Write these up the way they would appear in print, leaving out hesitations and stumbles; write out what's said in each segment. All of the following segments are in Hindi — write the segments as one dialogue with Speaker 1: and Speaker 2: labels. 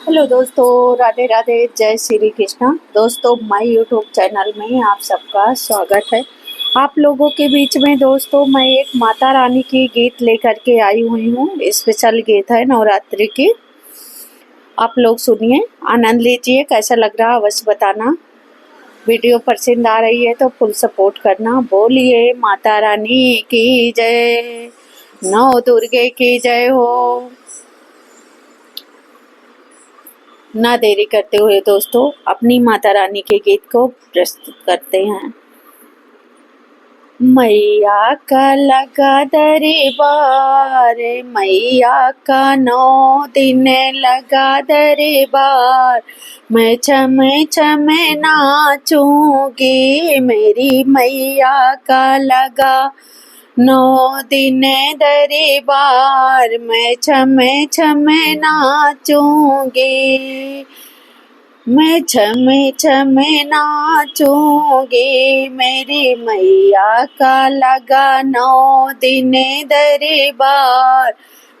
Speaker 1: हेलो दोस्तों, राधे राधे, जय श्री कृष्णा। दोस्तों, माय यूट्यूब चैनल में आप सबका स्वागत है। आप लोगों के बीच में दोस्तों मैं एक माता रानी की गीत लेकर के आई हुई हूँ। स्पेशल गीत है नवरात्रि की। आप लोग सुनिए, आनंद लीजिए। कैसा लग रहा अवश्य बताना। वीडियो पसंद आ रही है तो फुल सपोर्ट करना। बोलिए माता रानी की जय, नौ दुर्गे की जय हो। ना देरी करते हुए दोस्तों अपनी माता रानी के गीत को प्रस्तुत करते हैं। मैया का लगा दरबार, मैया का 9 दिन लगा दरबार। मैं छम छम नाचूंगी, मेरी मैया का लगा 9 दिन दरबार। मैं छम छम नाचूंगी, मैं छम छम नाचूंगी। मेरी मैया का लगा 9 दिन दरबार।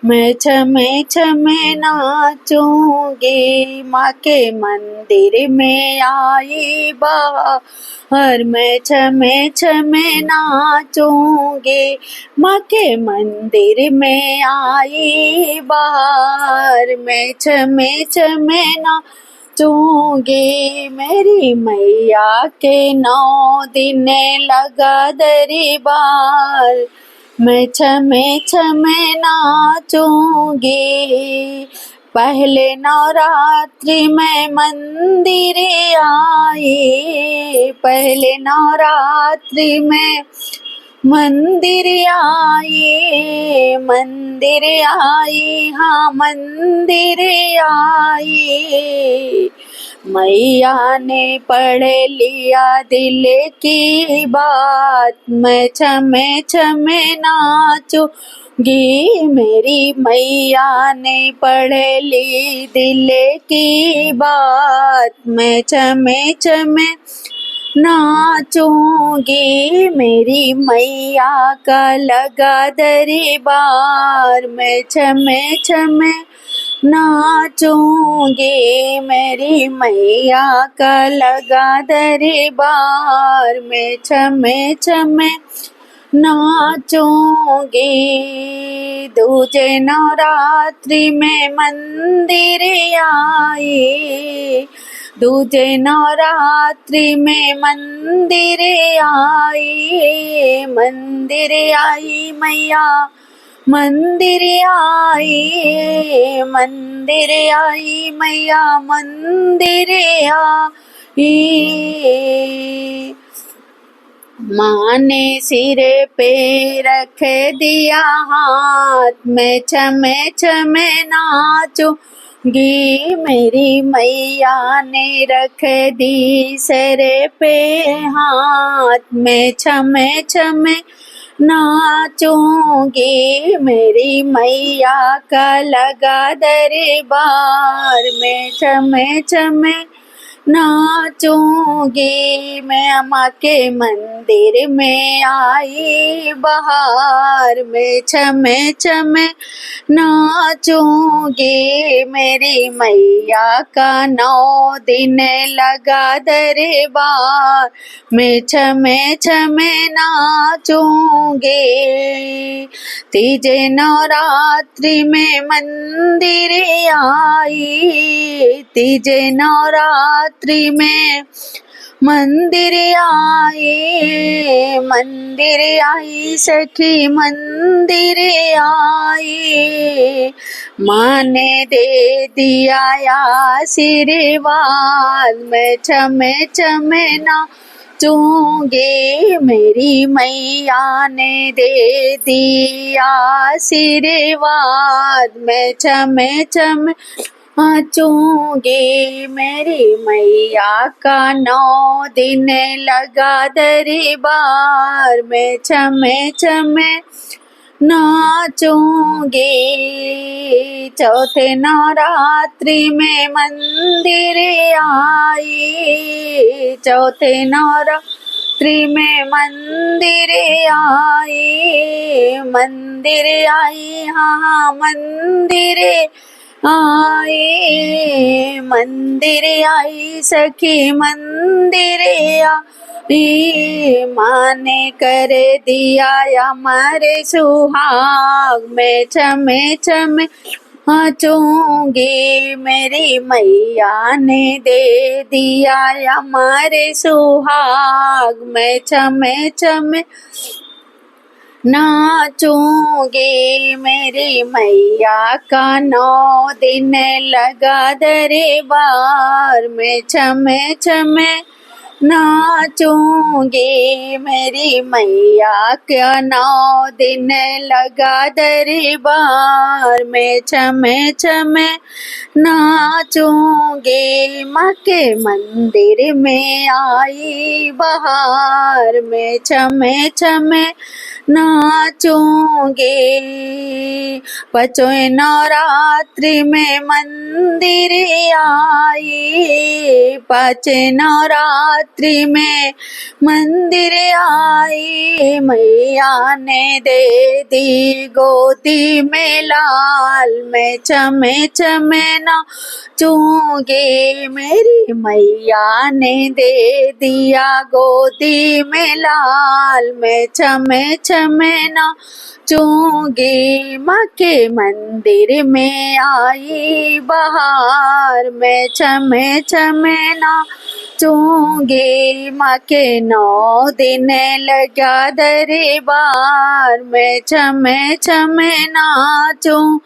Speaker 1: मैं छम छम नाचूंगी। माँ के मंदिर में आई बाहर, मैं छम छम नाचूंगी। माँ के मंदिर में आई बाहर, मैं छम छम नाचूंगी। मेरी मैया के 9 दिन लगा दरबार। मैं छम छम नाचूंगी। पहले नवरात्रि में मंदिर आई, पहले नवरात्रि में मंदिर आई, मंदिर आई, हाँ मंदिर आई। मैया ने पढ़ लिया दिल की बात। मैं छम छम नाचूंगी। मेरी मैया ने पढ़ ली दिल की बात। मैं छम छम नाचूंगी। मेरी मैया का लगा दरबार। मैं छम छम नाचूंगी। मेरी मैया का लगा दरबार। मैं छम छम नाचूंगी। दूजे नवरात्रि में मंदिर आई, दूजे नवरात्रि में मंदिर आई, मंदिर आई मैया, मंदिर आई, मंदिर आई मैया, मंदिर आई। माँ ने सिरे पे रख दिया हाथ। मैं छम छम नाचूंगी। मेरी मैया ने रख दी सिर पे हाथ। मैं छम छम नाचूंगी। मेरी मैया का लगा दरबार। मैं छम छम नाचूंगी। मैं माँ के मंदिर में आई बहार। मैं छम छम नाचूंगी। मेरी मैया का 9 दिन लगा दरबार। मैं छम छम नाचूंगी। तीजे नवरात्रि में मंदिर आई, तीजे नवरात्रि में मंदिर आई, मंदिर आई सखी, मंदिर आई। माँ ने दे दिया आशीर्वाद। मैं छम छम नाचूंगी। मेरी मैया ने दे दिया आशीर्वाद। मैं छम छम नाचूंगी। मेरी मैया का 9 दिन लगा दरबार। मैं छम छम नाचूंगी। चौथे नवरात्रि में मंदिर आई, चौथे नवरात्रि में मंदिर आई, मंदिर आई, हाँ मंदिर आए, मंदिर आई सखी मंदिर आई, माँ ने कर दिया हमारे सुहाग में छमे छमे नाचूंगी, मेरी मैया ने दे दिया हमारे सुहाग में छमे छमे नाचूंगी, मेरी मैया का 9 दिन लगा दरबार में छमे छमे नाचूंगी, मेरी मैया का 9 दिन लगा दरबार में छमे छमे नाचूंगी, माँ के मंदिर में आई बहार में छमे छमे नाचूंगी, पचों नवरात्रि में मंदिर आई, 5 नवरात्रि में मंदिर आई, मैया ने दे दी गोदी में लाल में छमे छमे नाचूंगी, मेरी मैया ने दे दिया गोदी में लाल में छमे छमे नाचूंगी, माँ के मंदिर में आई बहार में छमे छमे नाचूंगी, माँ के 9 दिन लगा दरबार में छमे छमे नाचूंगी,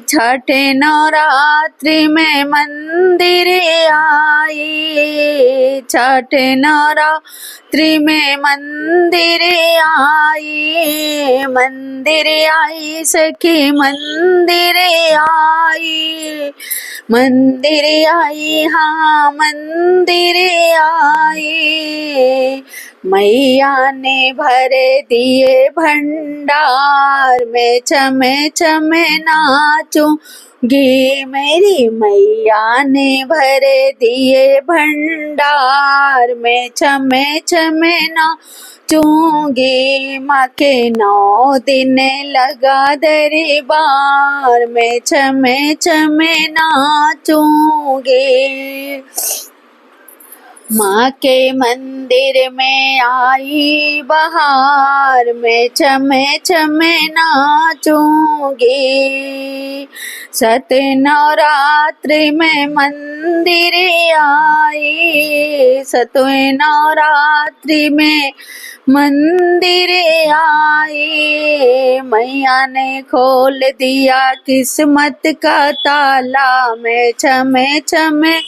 Speaker 1: छठ नवरात्रि में मंदिर आई, छठ नवरात्रि में मंदिर आई, मंदिर आई सखी मंदिर आई, मंदिर आई हाँ मंदिर आई, मैया ने भर दिए भंडार में छमे छमे नाचूंगी, मेरी मैया ने भर दिए भंडार में छमे छमे नाचूंगी, माँ के 9 दिन लगा दरबार में छमे छमे नाचूंगी, माँ के मंदिर में आई बहार में छमे छमे नाचूंगी, 7 नवरात्रि में मंदिर आई, 7वें नवरात्रि में मंदिर आई, मैया ने खोल दिया किस्मत का ताला में छमे छमे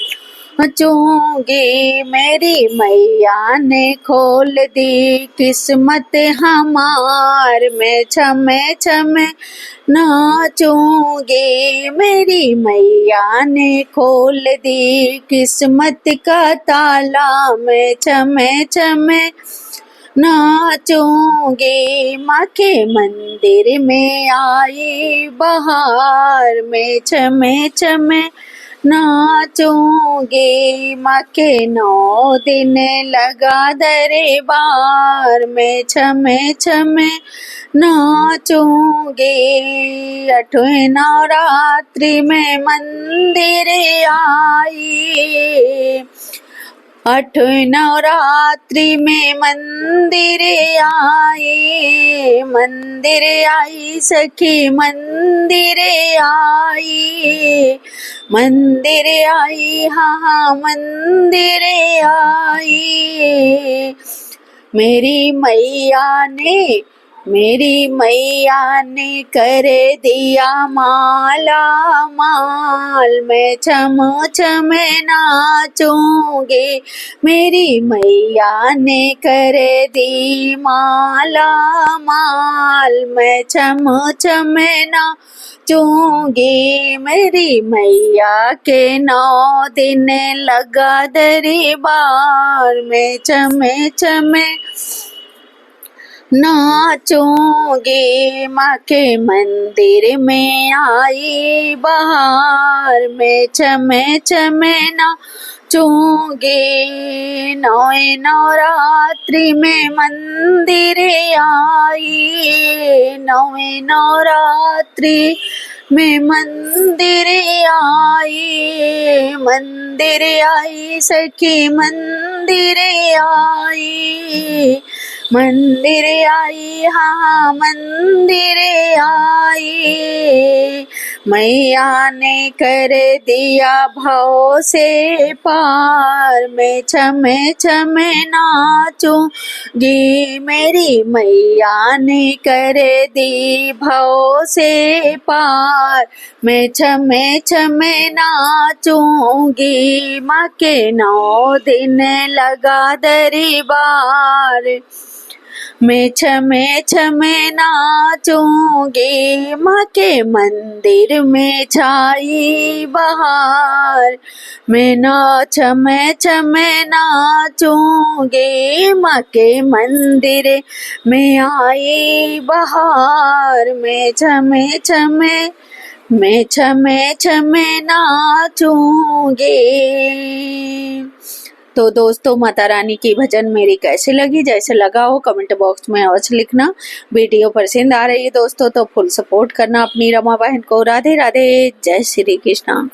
Speaker 1: नाचूंगी, मेरी मैया ने खोल दी किस्मत हमार में छमे छमे नाचूंगी, मेरी मैया ने खोल दी किस्मत का ताला में छमे छमे नाचूंगी, माँ के मंदिर में आई बहार में छमे छमे नाचूंगी, माँ के 9 दिन लगा दरबार में छमे छमे नाचूंगी, 8वें नवरात्रि में मंदिर आई, 8वें नवरात्रि में मंदिर आई, मंदिर आई सखी मंदिर आई, मंदिर आई हाँ मंदिर आई, मेरी मैया ने कर दिया माला माल में छम छम नाचूंगी, मेरी मैया ने कर दी माला माल में छम छम नाचूंगी, मेरी मैया के 9 दिन लगा दरबार में छमे छमे नाचूंगी, माँ के मंदिर में आई बहार में छमे छमे नाचूंगी, 9वें नवरात्रि में मंदिर आई, 9वें नवरात्रि मैं मंदिर आई सखी मंदिर आई, मंदिर आई हाँ मंदिर आई। मैया ने कर दिया भाव से पार, मैं छमे छमे नाचूंगी, मेरी मैया ने कर दी भाव से पार, मैं छमे छमे नाचूंगी। माँ के 9 दिन लगा दरबार, मैं छमे छमे नाचूंगी, माँ के मंदिर में छाई बहार, मैं छमे छमे नाचूंगी, माँ के मंदिर में आई बहार, मैं छमे छमे नाचूंगी। तो दोस्तों माता रानी की भजन मेरी कैसे लगी, जैसे लगा हो कमेंट बॉक्स में अवश्य लिखना। वीडियो पसंद आ रही है दोस्तों तो फुल सपोर्ट करना अपनी रमा बहन को। राधे राधे, जय श्री कृष्णा।